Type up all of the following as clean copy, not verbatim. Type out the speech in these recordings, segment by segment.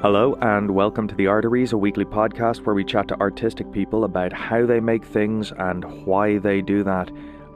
Hello and welcome to the Arteries, a weekly podcast where we chat to artistic people about how they make things and why they do that.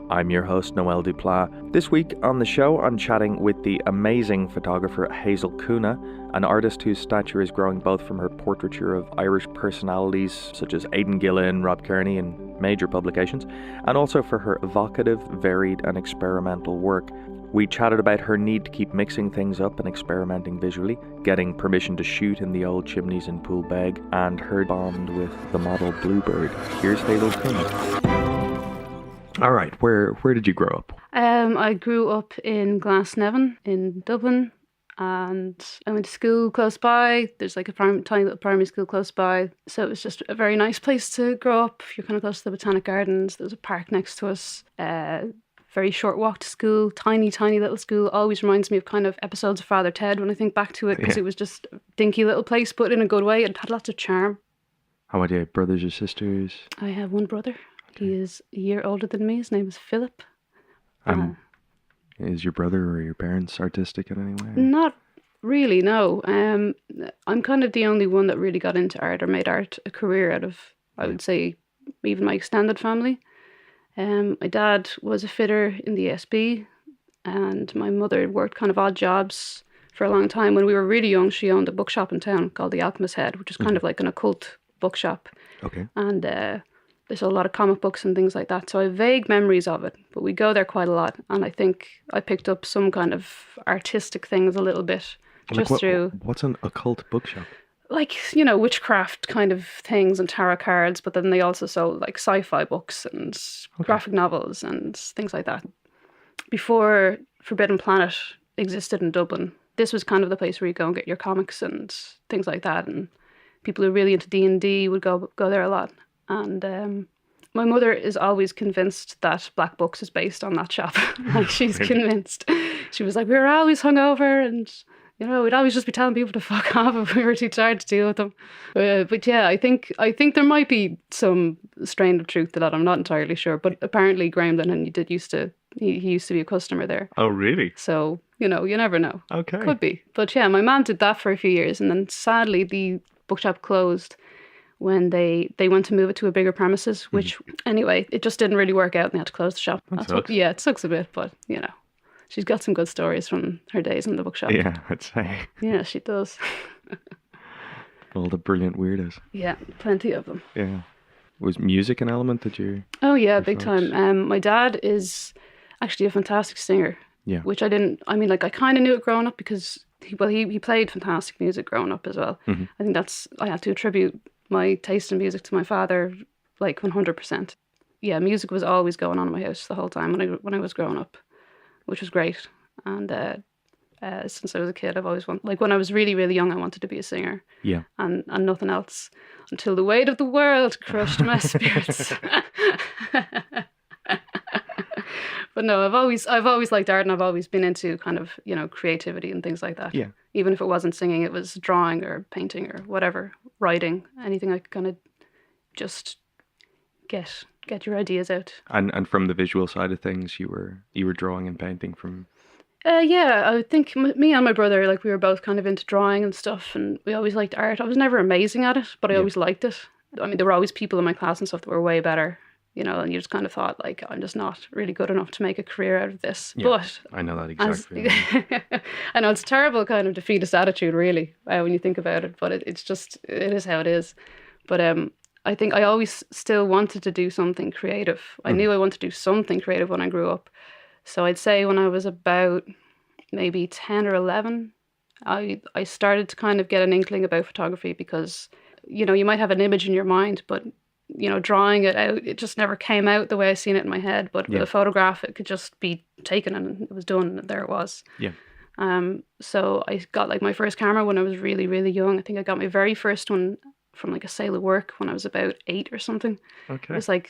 I'm your host, Noël Duplaa. This week on the show, I'm chatting with the amazing photographer Hazel Coonagh, an artist whose stature is growing both from her portraiture of Irish personalities such as Aidan Gillen, Rob Kearney in major publications, and also for her evocative, varied and experimental work. We chatted about her need to keep mixing things up and experimenting visually, getting permission to shoot in the old chimneys in Poolbeg, and her bond with the model Bluebird. Here's Hazel Coonagh. All right, where did you grow up? I grew up in Glasnevin in Dublin, and I went to school close by. There's like a tiny little primary school close by, so it was just a very nice place to grow up. You're kind of close to the Botanic Gardens. There's a park next to us. Very short walk to school, tiny little school. Always reminds me of kind of episodes of Father Ted when I think back to it, because It was just a dinky little place, but in a good way. It had lots of charm. How about you? Brothers or sisters? I have one brother. Okay. He is a year older than me. His name is Philip. Is your brother or your parents artistic in any way? Not really, no. I'm kind of the only one that really got into art or made art a career out of, I would say, even my extended family. My dad was a fitter in the SB, and my mother worked kind of odd jobs for a long time. When we were really young, she owned a bookshop in town called the Alchemist's Head, which is kind of like an occult bookshop. Okay. And there's a lot of comic books and things like that. So I have vague memories of it, but we go there quite a lot. And I think I picked up some kind of artistic things a little bit through... What's an occult bookshop? Like, you know, witchcraft kind of things and tarot cards, but then they also sold like sci-fi books and graphic novels and things like that. Before Forbidden Planet existed in Dublin, this was kind of the place where you go and get your comics and things like that. And people who are really into D&D would go there a lot. And my mother is always convinced that Black Books is based on that shop. Like, she's convinced. She was like, we were always hungover and... You know, we'd always just be telling people to fuck off if we were too tired to deal with them. But yeah, I think there might be some strain of truth to that. I'm not entirely sure. But apparently Graham Lennon he used to be a customer there. Oh, really? So, you know, you never know. Okay. Could be. But yeah, my mum did that for a few years. And then sadly, the bookshop closed when they went to move it to a bigger premises, which anyway, it just didn't really work out and they had to close the shop. Yeah, it sucks a bit, but you know. She's got some good stories from her days in the bookshop. Yeah, I'd say. Yeah, she does. All the brilliant weirdos. Yeah, plenty of them. Yeah. Was music an element that you... Oh yeah, big time. My dad is actually a fantastic singer. Yeah. Which I kind of knew it growing up because he played fantastic music growing up as well. Mm-hmm. I think I have to attribute my taste in music to my father, like 100%. Yeah, music was always going on in my house the whole time when I was growing up, which was great. And since I was a kid, I've always wanted, like when I was really, really young, I wanted to be a singer. Yeah. And nothing else until the weight of the world crushed my spirits. But no, I've always liked art, and I've always been into kind of, you know, creativity and things like that. Yeah. Even if it wasn't singing, it was drawing or painting or whatever, writing, anything I could kind of just get your ideas out. And from the visual side of things, you were drawing and painting from... Yeah, I think me and my brother, like, we were both kind of into drawing and stuff, and we always liked art. I was never amazing at it, but I always liked it. I mean, there were always people in my class and stuff that were way better, you know, and you just kind of thought, like, I'm just not really good enough to make a career out of this. Yeah, but I know that exactly. I know it's a terrible kind of defeatist attitude, really, when you think about it, but it is how it is. But I think I always still wanted to do something creative. I knew I wanted to do something creative when I grew up. So I'd say when I was about maybe 10 or 11, I started to kind of get an inkling about photography because, you know, you might have an image in your mind, but, you know, drawing it out, it just never came out the way I seen it in my head. But with a photograph, it could just be taken and it was done and there it was. Yeah. So I got like my first camera when I was really, really young. I think I got my very first one from like a sale of work when I was about 8 or something. Okay. It was like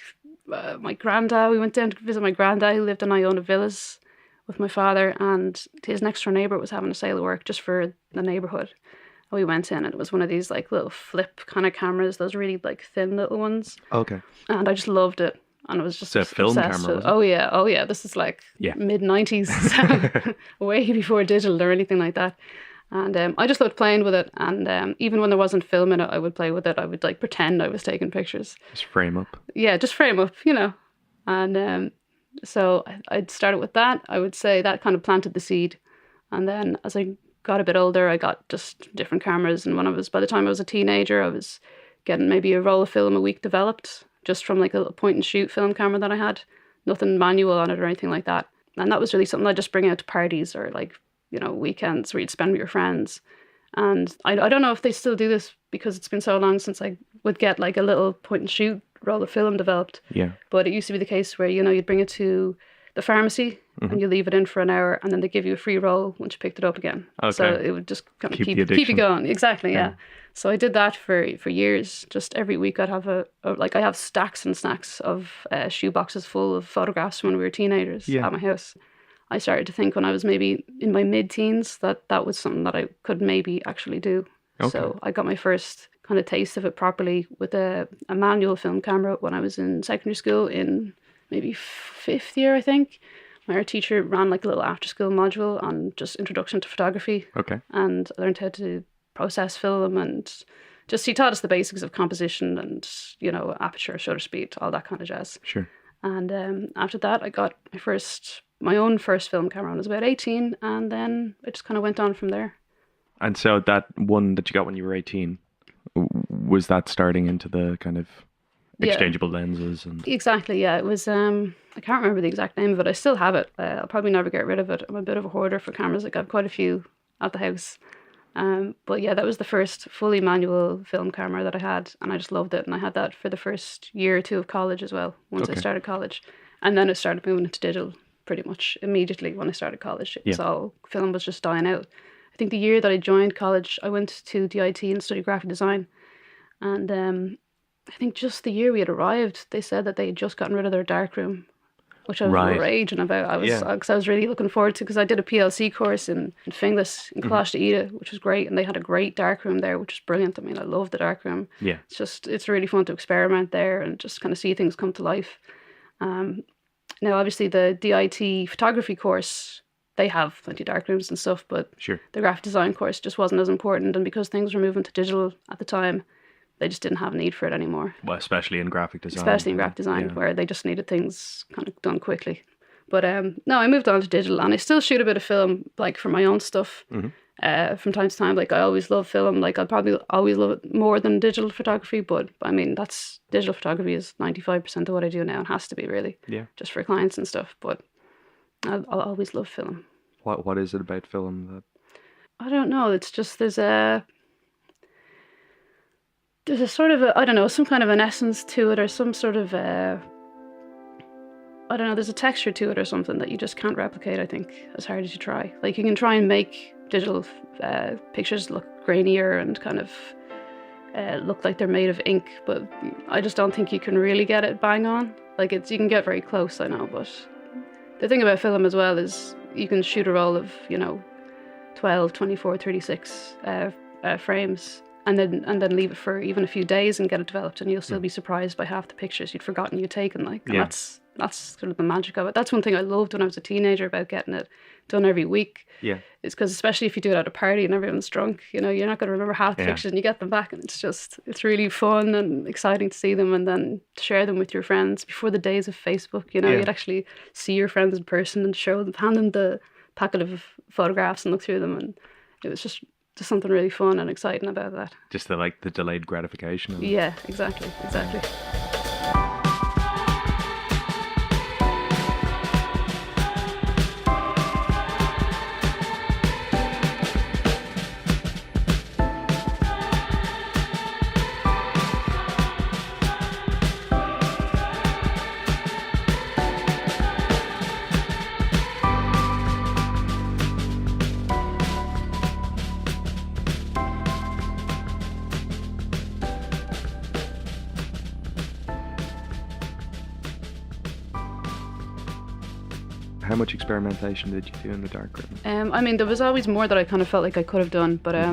my granddad, we went down to visit my granddad who lived in Iona Villas with my father, and his next door neighbour was having a sale of work just for the neighbourhood. And we went in and it was one of these like little flip kind of cameras, those really like thin little ones. Okay. And I just loved it. And it was just it's a film camera. Oh yeah. This is like mid-90s, so way before digital or anything like that. And I just loved playing with it. And even when there wasn't film in it, I would play with it. I would like pretend I was taking pictures. Just frame up. Yeah, just frame up, you know. And so I'd started with that. I would say that kind of planted the seed. And then as I got a bit older, I got just different cameras. And by the time I was a teenager, I was getting maybe a roll of film a week developed just from like a little point and shoot film camera that I had. Nothing manual on it or anything like that. And that was really something I'd just bring out to parties or like, you know, weekends where you'd spend with your friends. And I don't know if they still do this because it's been so long since I would get like a little point and shoot roll of film developed. Yeah. But it used to be the case where, you know, you'd bring it to the pharmacy and you leave it in for an hour and then they give you a free roll once you picked it up again. Okay. So it would just kind of keep you going. Exactly, yeah. So I did that for years. Just every week I'd have I have stacks and stacks of shoe boxes full of photographs from when we were teenagers at my house. I started to think when I was maybe in my mid-teens that was something that I could maybe actually do. Okay. So I got my first kind of taste of it properly with a manual film camera when I was in secondary school in maybe 5th year, I think. My art teacher ran like a little after-school module on just introduction to photography. Okay. And I learned how to process film and just he taught us the basics of composition and, you know, aperture, shutter speed, all that kind of jazz. Sure. And after that, I got my own first film camera when I was about 18, and then it just kind of went on from there. And so that one that you got when you were 18, was that starting into the kind of exchangeable lenses? And exactly, yeah. It was, I can't remember the exact name of it. I still have it. I'll probably never get rid of it. I'm a bit of a hoarder for cameras. I got quite a few at the house. But yeah, that was the first fully manual film camera that I had, and I just loved it. And I had that for the first year or two of college as well, once I started college. And then it started moving into digital pretty much immediately when I started college. So film was just dying out. I think the year that I joined college, I went to DIT and studied graphic design. And I think just the year we had arrived, they said that they had just gotten rid of their darkroom, which I was raging about. Because I was really looking forward to, because I did a PLC course in Finglas in Coláiste Ida, which was great, and they had a great darkroom there, which was brilliant. I mean, I love the darkroom. Yeah, it's really fun to experiment there and just kind of see things come to life. Now, obviously, the DIT photography course, they have plenty of darkrooms and stuff, but the graphic design course just wasn't as important, and because things were moving to digital at the time, they just didn't have a need for it anymore. Well, especially in graphic design. Where they just needed things kind of done quickly. But no, I moved on to digital, and I still shoot a bit of film, like for my own stuff. From time to time. Like I always love film. Like I'll probably always love it more than digital photography. But I mean, digital photography is 95% of what I do now, and has to be really. Yeah. Just for clients and stuff. But I'll always love film. What is it about film that? I don't know. It's just there's a sort of I don't know, some kind of an essence to it, or some sort of I don't know, there's a texture to it or something that you just can't replicate, I think, as hard as you try. Like you can try and make digital pictures look grainier and kind of look like they're made of ink, but I just don't think you can really get it bang on. Like you can get very close, I know, but the thing about film as well is you can shoot a roll of, 12, 24, 36 frames and then leave it for even a few days and get it developed, and you'll still be surprised by half the pictures you'd forgotten you'd taken. That's sort of the magic of it. That's one thing I loved when I was a teenager about getting it done every week. Yeah. It's because especially if you do it at a party and everyone's drunk, you're not going to remember half the pictures, and you get them back, and it's really fun and exciting to see them and then share them with your friends. Before the days of Facebook, you'd actually see your friends in person and hand them the packet of photographs and look through them, and it was just something really fun and exciting about that. Just the delayed gratification. Yeah, exactly. How much experimentation did you do in the darkroom? There was always more that I kind of felt like I could have done, but I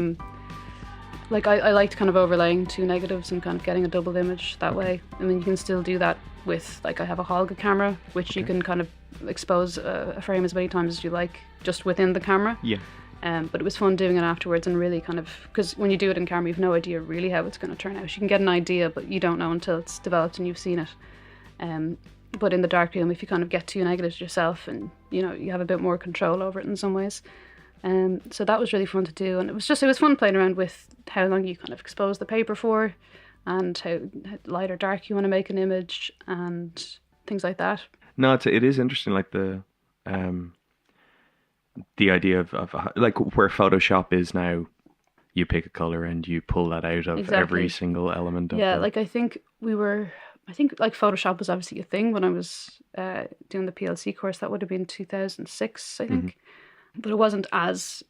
liked kind of overlaying two negatives and kind of getting a double image that way. I mean, you can still do that with, I have a Holga camera, which you can kind of expose a frame as many times as you like, just within the camera. Yeah. But it was fun doing it afterwards and really kind of, because when you do it in camera, you've no idea really how it's going to turn out. You can get an idea, but you don't know until it's developed and you've seen it. But in the darkroom, if you kind of get two negatives yourself and, you know, you have a bit more control over it in some ways. So that was really fun to do. And it was fun playing around with how long you kind of expose the paper for and how light or dark you want to make an image and things like that. No, it is interesting, like the idea of like where Photoshop is now. You pick a color and you pull that out of every single element of it. Like I think like Photoshop was obviously a thing when I was doing the PLC course. That would have been 2006, I think. But it wasn't as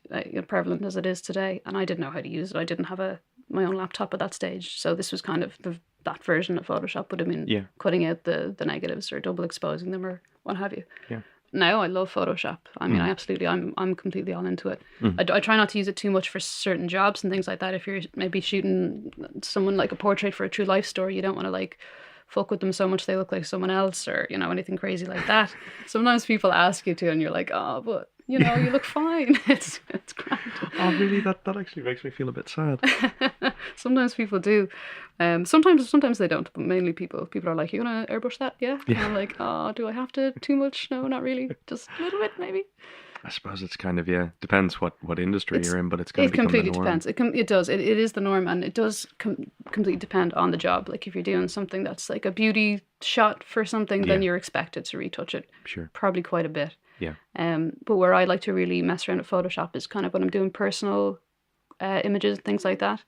prevalent as it is today. And I didn't know how to use it. I didn't have my own laptop at that stage. So this was kind of that version of Photoshop would have been cutting out the negatives or double exposing them or what have you. Yeah. Now I love Photoshop. I mean, I'm completely all into it. I try not to use it too much for certain jobs and things like that. If you're maybe shooting someone like a portrait for a true life story, you don't want to like fuck with them so much they look like someone else or, you know, anything crazy like that. Sometimes people ask you to and you're like, oh, but, you know, you look fine. It's grand. Oh, really? That actually makes me feel a bit sad. Sometimes people do. Sometimes they don't, but mainly people are like, you want to airbrush that? Yeah. And I'm like, oh, do I have to too much? No, not really. Just a little bit, maybe. I suppose it's kind of, depends what industry you're in, but it's going to become the norm. It completely depends. It does. It is the norm, and it does completely depend on the job. Like if you're doing something that's like a beauty shot for something, then you're expected to retouch it. Sure. Probably quite a bit. Yeah. But where I like to really mess around with Photoshop is kind of when I'm doing personal images and things like that.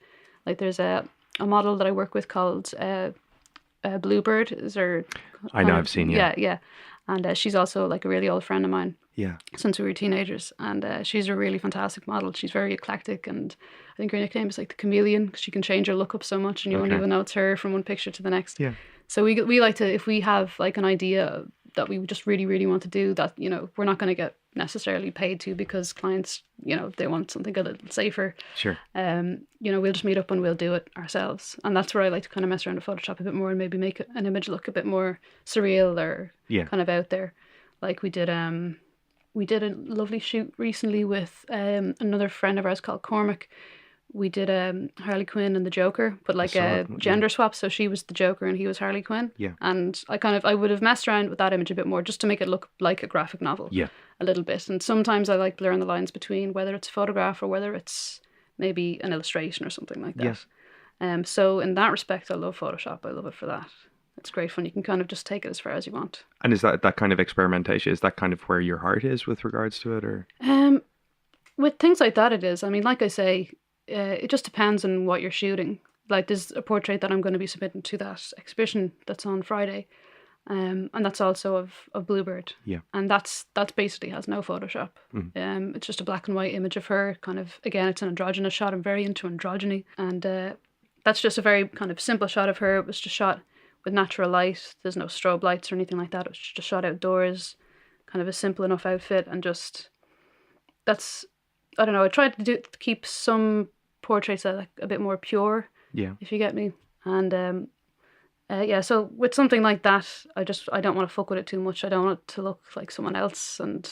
Like there's a model that I work with called Bluebird. I know, I've seen, Yeah. And she's also like a really old friend of mine. Yeah. Since we were teenagers. And she's a really fantastic model. She's very eclectic. And I think her nickname is like the chameleon because she can change her look up so much and you won't even know it's her from one picture to the next. Yeah. So we like to, if we have like an idea that we just really, really want to do that, you know, we're not going to get necessarily paid to because clients, you know, they want something a little safer. Sure. You know, we'll just meet up and we'll do it ourselves. And that's where I like to kind of mess around with Photoshop a bit more and maybe make an image look a bit more surreal or kind of out there. Like we did a lovely shoot recently with another friend of ours called Cormac. We did Harley Quinn and the Joker, but like a gender swap. So she was the Joker and he was Harley Quinn. Yeah. And I would have messed around with that image a bit more just to make it look like a graphic novel. Yeah. A little bit. And sometimes I like blurring the lines between whether it's a photograph or whether it's maybe an illustration or something like that. Yeah. So in that respect, I love Photoshop. I love it for that. It's great fun. You can kind of just take it as far as you want. And is that kind of experimentation? Is that kind of where your heart is with regards to it, or? With things like that, it is. I mean, like I say, it just depends on what you're shooting. Like there's a portrait that I'm going to be submitting to that exhibition that's on Friday, and that's also of Bluebird. Yeah. And that's basically has no Photoshop. It's just a black and white image of her. Kind of again, it's an androgynous shot. I'm very into androgyny, and that's just a very kind of simple shot of her. It was just shot with natural light. There's no strobe lights or anything like that. It was just shot outdoors, kind of a simple enough outfit, and just I don't know. I tried to keep some portraits that are like a bit more pure. Yeah. If you get me. And so with something like that, I don't want to fuck with it too much. I don't want it to look like someone else. And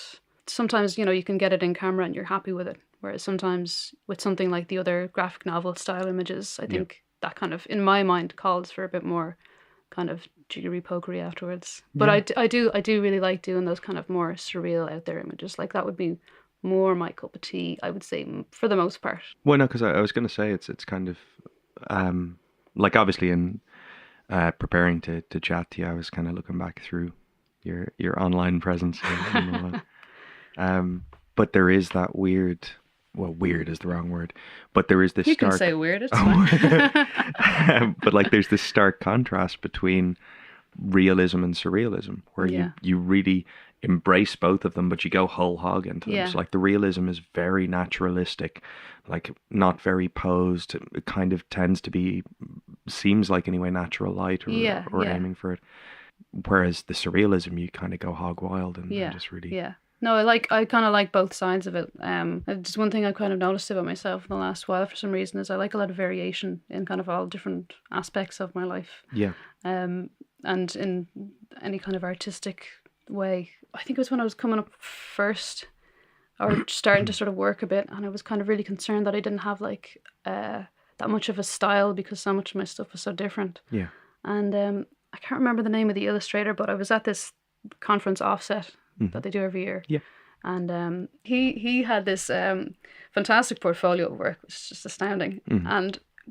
sometimes, you know, you can get it in camera and you're happy with it. Whereas sometimes with something like the other graphic novel style images, I think that kind of, in my mind, calls for a bit more kind of jiggery pokery afterwards. But I do really like doing those kind of more surreal out there images. Like that would be more my cup of tea, I would say, for the most part. Well, no, because I was going to say it's kind of like obviously in preparing to chat to you, I was kind of looking back through your online presence and all that. But there is that weird. Well, weird is the wrong word, but there is this. You can say weird. It's fine. But like, there's this stark contrast between realism and surrealism, where you really embrace both of them, but you go whole hog into them. So like the realism is very naturalistic, like not very posed. It kind of tends to be, seems like anyway, natural light or aiming for it. Whereas the surrealism, you kind of go hog wild and just really. Yeah. No, I kind of like both sides of it. Just one thing I've kind of noticed about myself in the last while for some reason is I like a lot of variation in kind of all different aspects of my life. Yeah. And in any kind of artistic way. I think it was when I was coming up first, or starting to sort of work a bit, and I was kind of really concerned that I didn't have like that much of a style because so much of my stuff was so different. Yeah. And I can't remember the name of the illustrator, but I was at this conference Offset that they do every year. Yeah. And he had this fantastic portfolio of work, which is just astounding.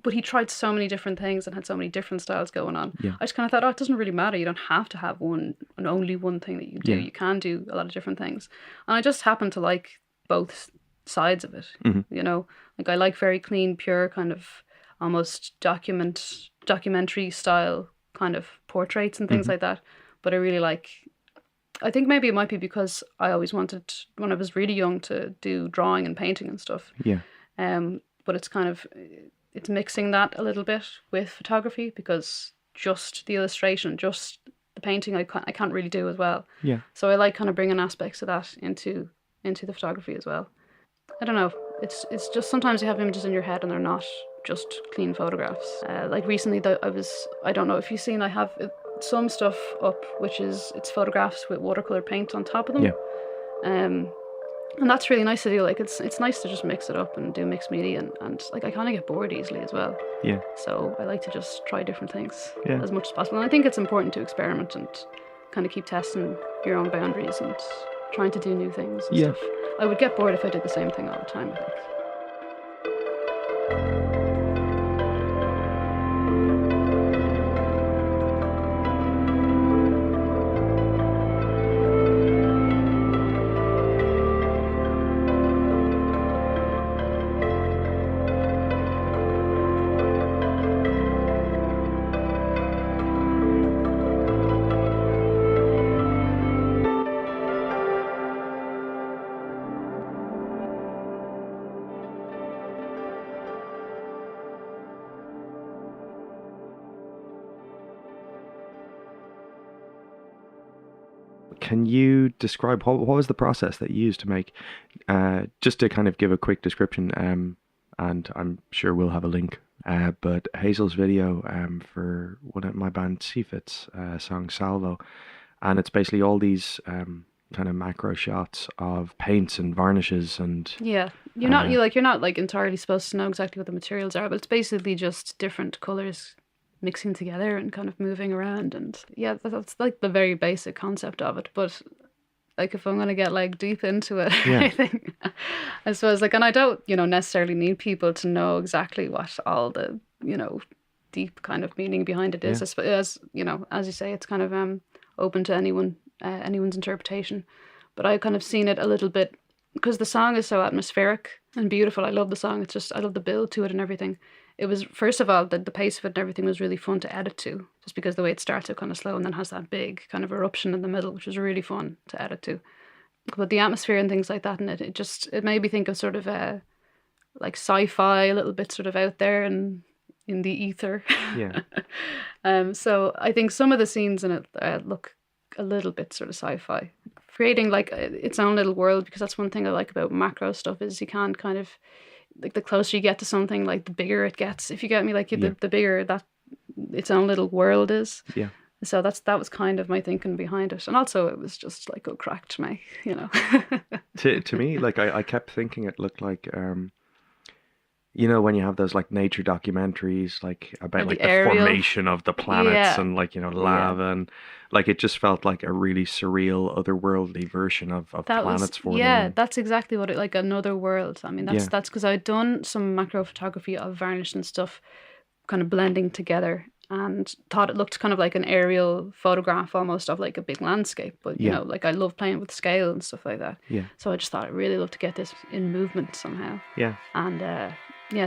But he tried so many different things and had so many different styles going on. Yeah. I just kind of thought, oh, it doesn't really matter. You don't have to have only one thing that you do. Yeah. You can do a lot of different things. And I just happen to like both sides of it. You know, like I like very clean, pure kind of almost documentary style kind of portraits and things like that. But I really like, I think maybe it might be because I always wanted, when I was really young, to do drawing and painting and stuff. Yeah. But it's kind of, it's mixing that a little bit with photography, because just the illustration, just the painting, I can't really do as well. Yeah. So I like kind of bringing aspects of that into the photography as well. I don't know. It's just sometimes you have images in your head and they're not just clean photographs. Like recently, I don't know if you've seen, I have some stuff up, which is, it's photographs with watercolor paint on top of them. Yeah. And that's really nice to do. Like it's nice to just mix it up and do mixed media, and like I kind of get bored easily as well. Yeah. So I like to just try different things Yeah. as much as possible. And I think it's important to experiment and kind of keep testing your own boundaries and trying to do new things and stuff. I would get bored if I did the same thing all the time, I think. Can you describe what was the process that you used to make, just to kind of give a quick description, and I'm sure we'll have a link, but Hazel's video for one of my band Seafit's song Salvo, and it's basically all these kind of macro shots of paints and varnishes and you're not like entirely supposed to know exactly what the materials are, but it's basically just different colors mixing together and kind of moving around, and that's like the very basic concept of it. But like if I'm gonna get like deep into it, I think I suppose like, and I don't necessarily need people to know exactly what all the deep kind of meaning behind it is. As you say, it's kind of open to anyone's interpretation. But I kind of seen it a little bit because the song is so atmospheric and beautiful. I love the song. It's just, I love the build to it and everything. It was, first of all, the pace of it and everything was really fun to edit to, just because the way it starts out kind of slow and then has that big kind of eruption in the middle, which was really fun to edit to. But the atmosphere and things like that in it, it made me think of sort of like sci-fi, a little bit sort of out there and in the ether. Yeah. So I think some of the scenes in it look a little bit sort of sci-fi, creating like its own little world, because that's one thing I like about macro stuff is you can kind of, like the closer you get to something, like the bigger it gets, if you get me, like the bigger that its own little world is. Yeah. So that was kind of my thinking behind it. And also it was just like, oh, crack to me, To me, like I kept thinking it looked like when you have those like nature documentaries, like about like the formation of the planets and like lava and like it just felt like a really surreal, otherworldly version of planets forming. Yeah, that's exactly what it, like another world. I mean, that's because I'd done some macro photography of varnish and stuff, kind of blending together, and thought it looked kind of like an aerial photograph almost of like a big landscape. But like I love playing with scale and stuff like that. Yeah. So I just thought I'd really love to get this in movement somehow. Yeah. And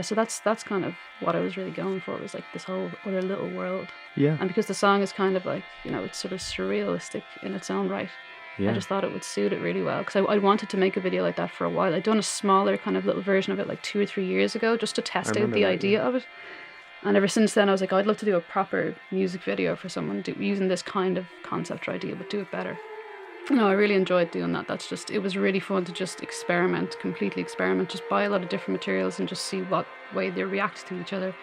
so that's kind of what I was really going for, was like this whole other little world. Yeah. And because the song is kind of like, it's sort of surrealistic in its own right. Yeah. I just thought it would suit it really well, because I wanted to make a video like that for a while. I'd done a smaller kind of little version of it like 2 or 3 years ago, just to test out the idea of it. And ever since then I was like, I'd love to do a proper music video for someone using this kind of concept or idea, but do it better. No, I really enjoyed doing that. It was really fun to just completely experiment, just buy a lot of different materials and just see what way they react to each other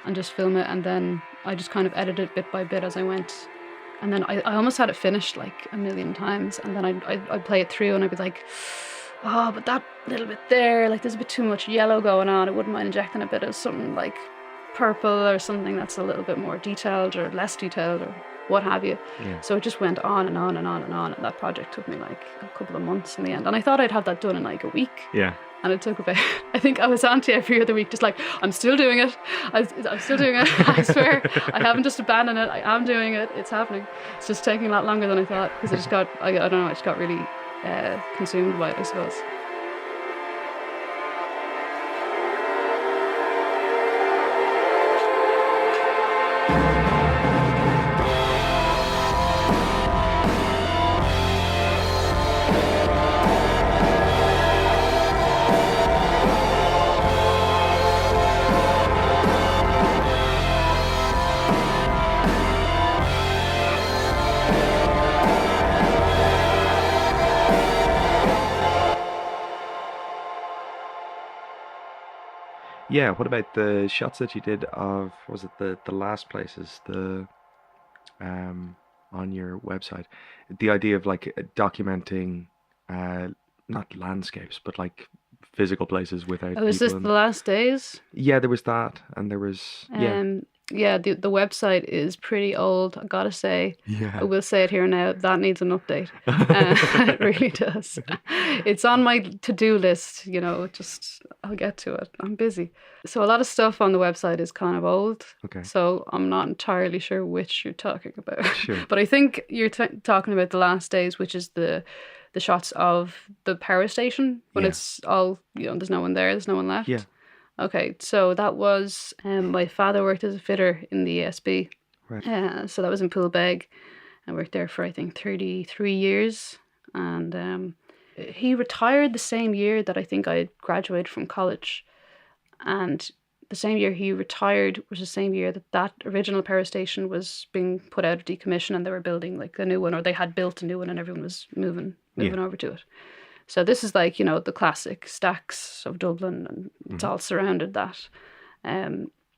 and just film it. And then I just kind of edited it bit by bit as I went. And then I almost had it finished like a million times. And then I'd play it through and I'd be like, oh, but that little bit there, like there's a bit too much yellow going on. I wouldn't mind injecting a bit of something like purple or something that's a little bit more detailed or less detailed or what have you. Yeah. So it just went on and on and on and on, and that project took me like a couple of months in the end. And I thought I'd have that done in like a week. Yeah. And it took about, I think I was on to every other week, just like, I'm still doing it. I'm still doing it. I swear. I haven't just abandoned it. I am doing it. It's happening. It's just taking a lot longer than I thought, because I just got, I don't know, I just got really consumed by it, I suppose. Yeah, what about the shots that you did of, was it the last places, the on your website? The idea of like documenting not landscapes, but like physical places without Oh, is people this the last days? Yeah, there was that, and there was Yeah, the website is pretty old, I gotta say. Yeah. I will say it here now, that needs an update. It really does. It's on my to-do list, you know, just I'll get to it. I'm busy. So a lot of stuff on the website is kind of old. Okay. So I'm not entirely sure which you're talking about. Sure. But I think you're talking about the last days, which is the shots of the power station when it's all, you know, there's no one there, there's no one left. Yeah. Okay, so that was, my father worked as a fitter in the ESB. Right. So that was in Poolbeg. I worked there for, I think, 33 years. And he retired the same year that I think I graduated from college. And the same year he retired was the same year that original power station was being put out of decommission, and they were building like a new one, or they had built a new one and everyone was moving over to it. So this is like, you know, the classic stacks of Dublin, and it's all surrounded that.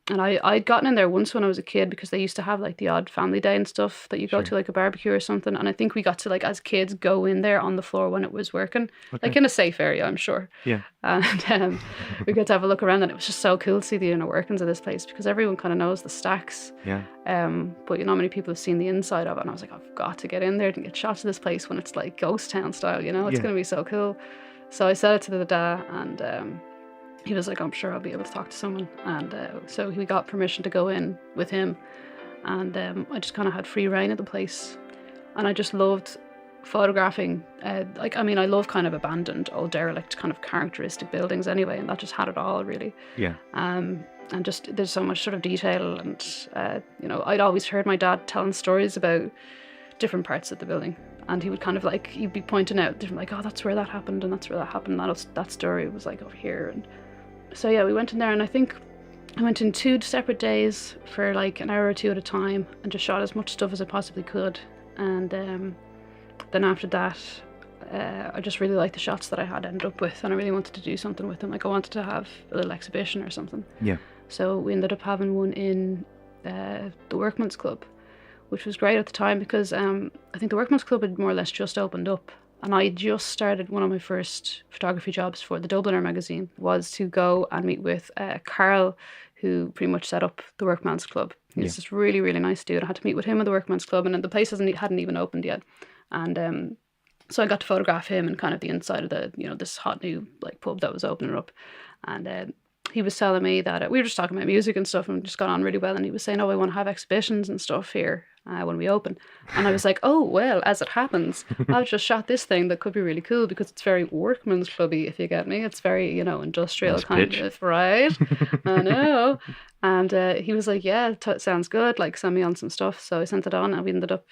And I'd gotten in there once when I was a kid, because they used to have like the odd family day and stuff that you go to, like a barbecue or something. And I think we got to, like, as kids, go in there on the floor when it was working, like in a safe area, I'm sure. Yeah. And we got to have a look around, and it was just so cool to see the inner workings of this place, because everyone kind of knows the stacks. Yeah. But you know, many people have seen the inside of it, and I was like, I've got to get in there and get shots of this place when it's like ghost town style, you know, it's going to be so cool. So I said it to the dad, and he was like, I'm sure I'll be able to talk to someone. And so we got permission to go in with him. And I just kind of had free reign of the place. And I just loved photographing. I love kind of abandoned, old derelict kind of characteristic buildings anyway. And that just had it all, really. Yeah. And just there's so much sort of detail. And, you know, I'd always heard my dad telling stories about different parts of the building. And he would kind of like, he'd be pointing out different, like, oh, that's where that happened, and that's where that happened. That story was like over here. And so yeah, we went in there, and I think I went in 2 separate days for like an hour or 2 at a time, and just shot as much stuff as I possibly could. And then after that, I just really liked the shots that I had ended up with, and I really wanted to do something with them. Like, I wanted to have a little exhibition or something. Yeah. So we ended up having one in the Workmans Club, which was great at the time, because I think the Workmans Club had more or less just opened up. And I just started, one of my first photography jobs for the Dubliner magazine was to go and meet with Carl, who pretty much set up the Workmans Club. He's this really, really nice dude. I had to meet with him at the Workmans Club, and then the place hadn't even opened yet. And so I got to photograph him and kind of the inside of the, you know, this hot new like pub that was opening up. And he was telling me that we were just talking about music and stuff, and just got on really well. And he was saying, oh, I want to have exhibitions and stuff here when we open. And I was like, oh, well, as it happens, I've just shot this thing that could be really cool, because it's very Workman's Clubby, if you get me. It's very, you know, industrial nice kind pitch. Of, right? I know. And he was like, yeah, sounds good. Like, send me on some stuff. So I sent it on, and we ended up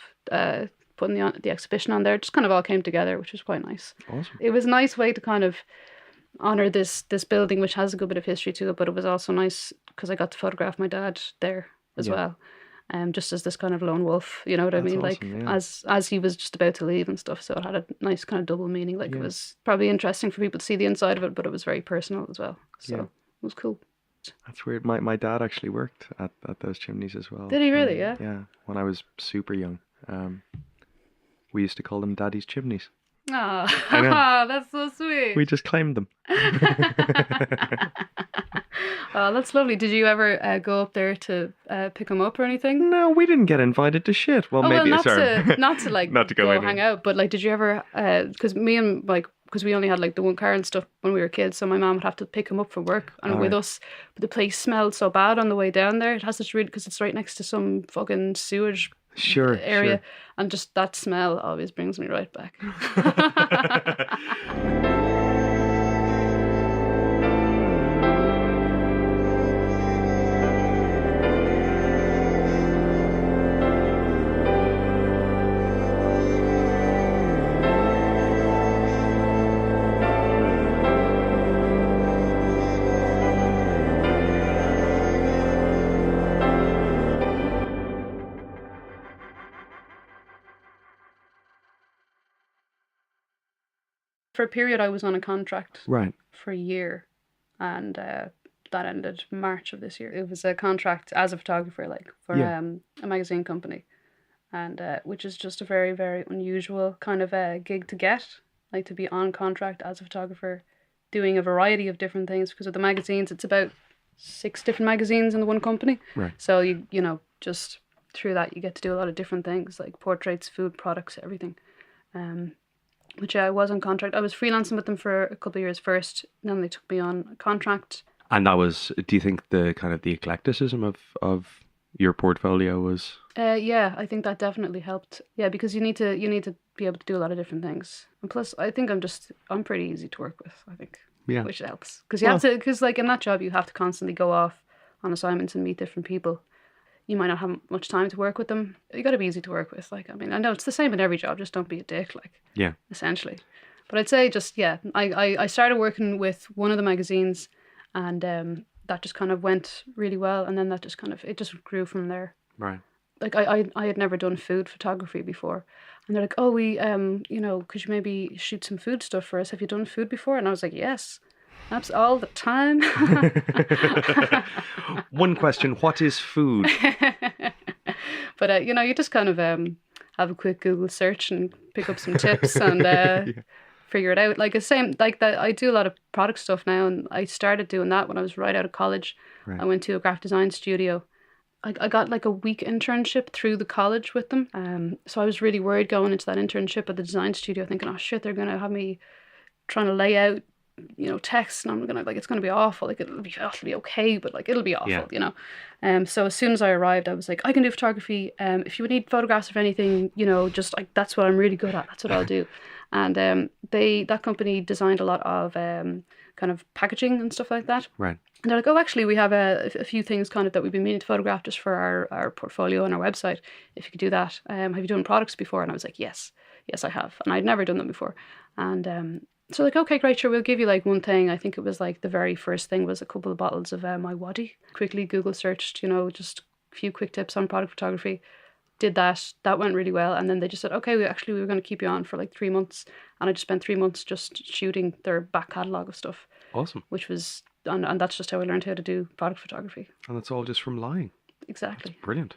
putting the exhibition on there. It just kind of all came together, which was quite nice. Awesome. It was a nice way to kind of honor this building, which has a good bit of history to it, but it was also nice because I got to photograph my dad there as well. Just as this kind of lone wolf, you know what I mean? Awesome, like as he was just about to leave and stuff. So it had a nice kind of double meaning. Like it was probably interesting for people to see the inside of it, but it was very personal as well. So it was cool. That's weird. My dad actually worked at those chimneys as well. Did he really? Yeah. Yeah. When I was super young, we used to call them Daddy's chimneys. I know. Oh, that's so sweet. We just claimed them. Oh, that's lovely. Did you ever go up there to pick them up or anything? No, we didn't get invited to shit. Well, maybe not sorry. not to like Not to go hang out, but like, did you ever? Because me and like, because we only had like the one car and stuff when we were kids, so my mom would have to pick him up from work and with us. But the place smelled so bad on the way down there. It has such really, because it's right next to some fucking sewage area, and just that smell always brings me right back. For a period, I was on a contract for a year, and that ended March of this year. It was a contract as a photographer, like for a magazine company, and which is just a very, very unusual kind of a gig to get, like to be on contract as a photographer, doing a variety of different things. Because with the magazines, it's about 6 different magazines in the one company. Right. So you know, just through that, you get to do a lot of different things, like portraits, food, products, everything. Which I was on contract. I was freelancing with them for a couple of years first, and then they took me on a contract. And that was, do you think the kind of the eclecticism of your portfolio was? Yeah, I think that definitely helped. Yeah, because you need to be able to do a lot of different things. And plus, I think I'm pretty easy to work with, I think. Yeah. Which helps. Because you have to, because like in that job, you have to constantly go off on assignments and meet different people. You might not have much time to work with them. You got to be easy to work with. Like, I mean, I know it's the same in every job. Just don't be a dick. Like, essentially. But I'd say just I started working with one of the magazines, and that just kind of went really well. And then that just it just grew from there. Right. Like I had never done food photography before, and they're like, oh, we you know, could you maybe shoot some food stuff for us? Have you done food before? And I was like, yes. That's all the time. One question, what is food? But, you know, you just kind of have a quick Google search and pick up some tips and figure it out. Like the same, like that, I do a lot of product stuff now, and I started doing that when I was right out of college. Right. I went to a graphic design studio. I got like a week internship through the college with them. So I was really worried going into that internship at the design studio, thinking, oh shit, they're going to have me trying to lay out, you know, text, and I'm gonna it's gonna be awful. Like it'll be okay, but like it'll be awful, you know. So as soon as I arrived, I was like, I can do photography. If you would need photographs of anything, you know, just like that's what I'm really good at. That's what I'll do. And that company designed a lot of kind of packaging and stuff like that. Right. And they're like, oh, actually, we have a few things kind of that we've been meaning to photograph just for our portfolio on our website. If you could do that, have you done products before? And I was like, yes, I have, and I'd never done them before, and so like, okay, great, sure, we'll give you like one thing. I think it was like the very first thing was a couple of bottles of my Wadi. Quickly Google searched, you know, just a few quick tips on product photography. Did that. That went really well. And then they just said, okay, we were going to keep you on for like 3 months. And I just spent 3 months just shooting their back catalogue of stuff. Awesome. Which was, and that's just how I learned how to do product photography. And that's all just from lying. Exactly. That's brilliant.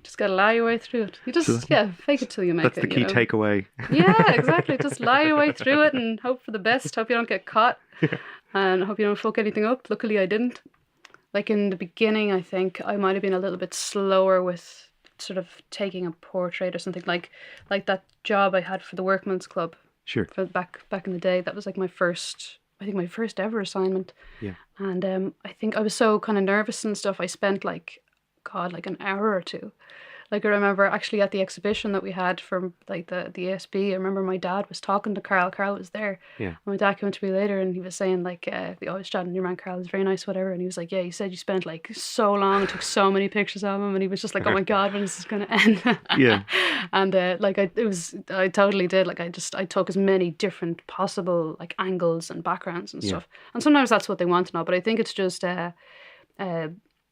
Just gotta lie your way through it. You just fake it till you make it. That's the key takeaway. Yeah, exactly. Just lie your way through it and hope for the best. Hope you don't get caught, and hope you don't fuck anything up. Luckily, I didn't. Like in the beginning, I think I might have been a little bit slower with sort of taking a portrait or something like that job I had for the Workmans Club. Sure. For back in the day, that was like my first ever assignment. Yeah. And I think I was so kind of nervous and stuff. I spent like an hour or two. Like I remember actually at the exhibition that we had from like the ASB, I remember my dad was talking to Carl. Carl was there. Yeah. My dad came to me later and he was saying like, we always chatting, your man Carl is very nice, whatever. And he was like, yeah, you said you spent like so long and took so many pictures of him. And he was just like, oh my God, when is this going to end? Yeah. And I totally did. Like I took as many different possible like angles and backgrounds and stuff. And sometimes that's what they want to know. But I think it's just,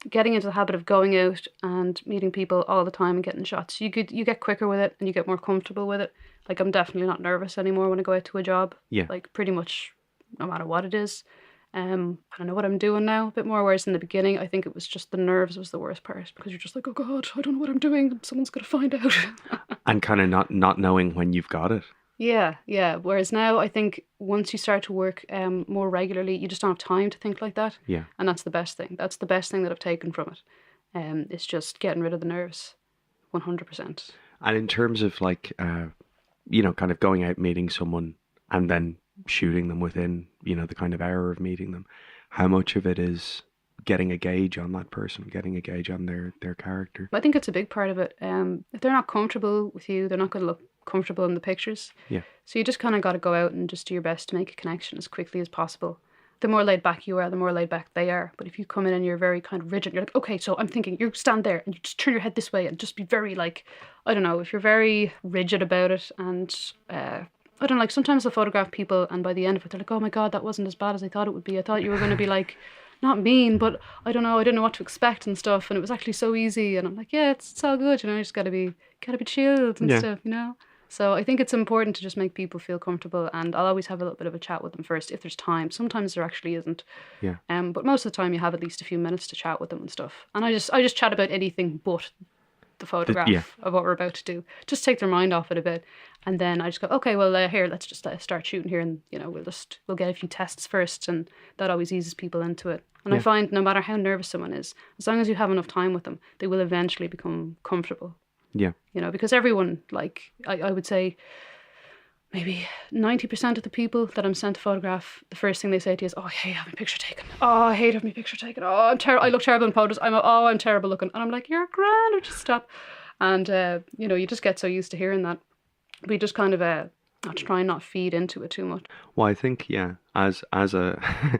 getting into the habit of going out and meeting people all the time and getting shots. You get quicker with it and you get more comfortable with it. Like I'm definitely not nervous anymore when I go out to a job. Yeah. Like pretty much no matter what it is. I don't know what I'm doing now a bit more, whereas in the beginning I think it was just the nerves was the worst part, because you're just like, oh God, I don't know what I'm doing, someone's going to find out. And kind of not knowing when you've got it. Yeah. Whereas now I think once you start to work more regularly, you just don't have time to think like that. Yeah. And that's the best thing. That's the best thing that I've taken from it. It's just getting rid of the nerves, 100%. And in terms of like, kind of going out meeting someone and then shooting them within, the kind of hour of meeting them, how much of it is getting a gauge on that person, getting a gauge on their character? I think it's a big part of it. If they're not comfortable with you, they're not going to look comfortable in the pictures. Yeah. So you just kind of got to go out and just do your best to make a connection as quickly as possible. The more laid back you are, the more laid back they are. But if you come in and you're very kind of rigid, you're like, okay, so I'm thinking, you stand there and you just turn your head this way and just be very like, I don't know, if you're very rigid about it and I don't know, like sometimes I photograph people and by the end of it, they're like, oh my God, that wasn't as bad as I thought it would be. I thought you were going to be like, not mean, but I don't know, I didn't know what to expect and stuff. And it was actually so easy. And I'm like, yeah, it's all good. You just gotta be chilled and stuff, So I think it's important to just make people feel comfortable, and I'll always have a little bit of a chat with them first if there's time. Sometimes there actually isn't. Yeah. But most of the time you have at least a few minutes to chat with them and stuff. And I just chat about anything but the photograph of what we're about to do. Just take their mind off it a bit. And then I just go, okay, well, here, let's just start shooting here, and we'll get a few tests first, and that always eases people into it. And I find no matter how nervous someone is, as long as you have enough time with them, they will eventually become comfortable. Yeah. Because everyone, like, I would say maybe 90% of the people that I'm sent to photograph, the first thing they say to you is, oh, I hate having a picture taken. Oh, I hate having a picture taken. Oh, I look terrible in photos. I'm terrible looking. And I'm like, you're grand, or just stop. And, you just get so used to hearing that. We just kind of not try and not feed into it too much. Well, I think, as a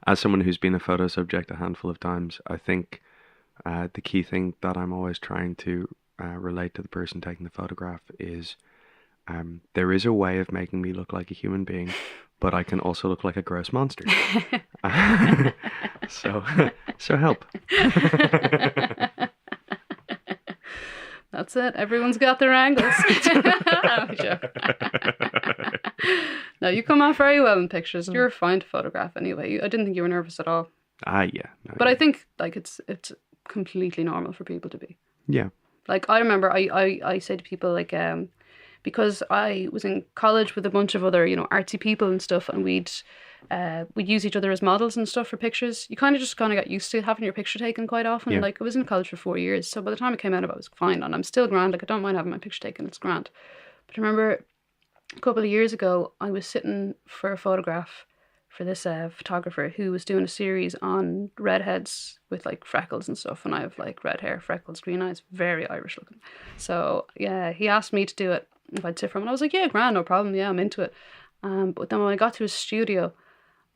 as someone who's been a photo subject a handful of times, I think the key thing that I'm always trying to relate to the person taking the photograph is there is a way of making me look like a human being, but I can also look like a gross monster. So help. That's it. Everyone's got their angles. No, you come off very well in pictures. You're fine to photograph anyway. I didn't think you were nervous at all. Yeah. No, but I think like it's completely normal for people to be. Yeah. Like I remember I say to people like because I was in college with a bunch of other, artsy people and stuff, and we'd use each other as models and stuff for pictures. You kind of got used to having your picture taken quite often. Yeah. Like I was in college for 4 years, so by the time I came out of it, I was fine, and I'm still grand. Like I don't mind having my picture taken, it's grand. But I remember a couple of years ago, I was sitting for a photograph for this photographer who was doing a series on redheads with like freckles and stuff, and I have like red hair, freckles, green eyes, very Irish looking. So yeah, he asked me to do it if I'd sit for him, and I was like, yeah, grand, no problem, yeah, I'm into it. But then when I got to his studio,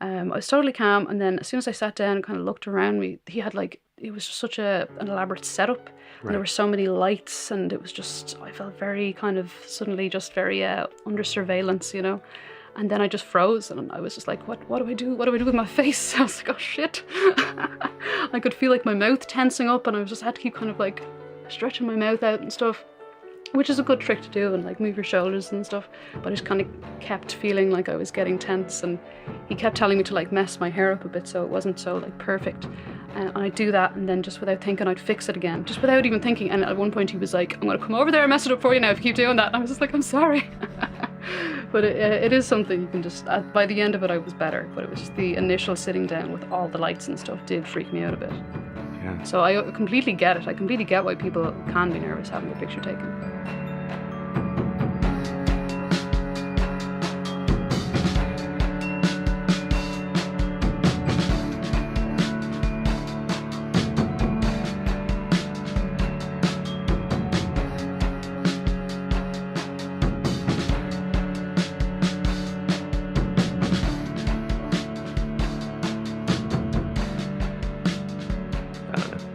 I was totally calm, and then as soon as I sat down and kind of looked around me, he had like, it was just such an elaborate setup, and there were so many lights, and it was just, I felt very kind of suddenly just very under surveillance, and then I just froze, and I was just like, what do I do? What do I do with my face? I was like, oh shit. I could feel like my mouth tensing up, and I just had to keep kind of like stretching my mouth out and stuff, which is a good trick to do, and like move your shoulders and stuff. But I just kind of kept feeling like I was getting tense, and he kept telling me to like mess my hair up a bit so it wasn't so like perfect. And I'd do that, and then just without thinking, I'd fix it again, just without even thinking. And at one point he was like, I'm going to come over there and mess it up for you now if you keep doing that. And I was just like, I'm sorry. But it is something you can just, by the end of it I was better, but it was just the initial sitting down with all the lights and stuff did freak me out a bit. Yeah. So I completely get it. I completely get why people can be nervous having their picture taken.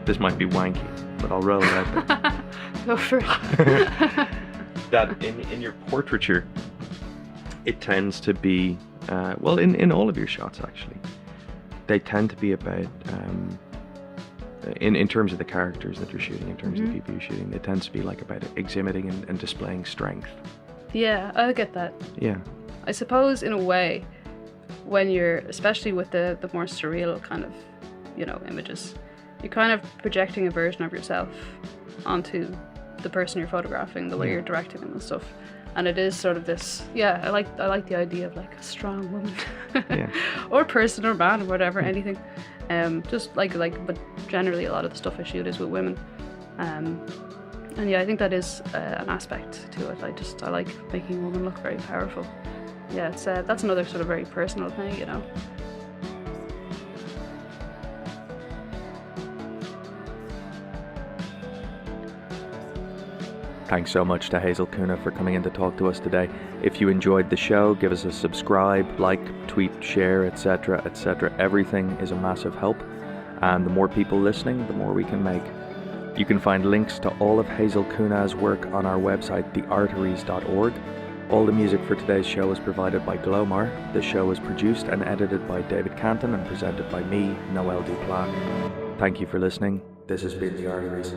This might be wanky, but I'll roll it out there. Go for it. That in your portraiture, it tends to be, in all of your shots actually, they tend to be about, in terms of the characters that you're shooting, in terms of the people you're shooting, they tend to be like about exhibiting and displaying strength. Yeah, I get that. Yeah. I suppose in a way, when you're, especially with the more surreal kind of, images, you're kind of projecting a version of yourself onto the person you're photographing, the way you're directing them and stuff. And it is sort of this, I like the idea of like a strong woman, or person or man or whatever, anything. Just like, but generally a lot of the stuff I shoot is with women. And I think that is an aspect to it. I like making a woman look very powerful. Yeah, it's that's another sort of very personal thing, Thanks so much to Hazel Coonagh for coming in to talk to us today. If you enjoyed the show, give us a subscribe, like, tweet, share, etc., etc. Everything is a massive help, and the more people listening, the more we can make. You can find links to all of Hazel Coonagh's work on our website, thearteries.org. All the music for today's show was provided by Glomar. The show was produced and edited by David Cantan and presented by me, Noël Duplaa. Thank you for listening. This has been The Arteries.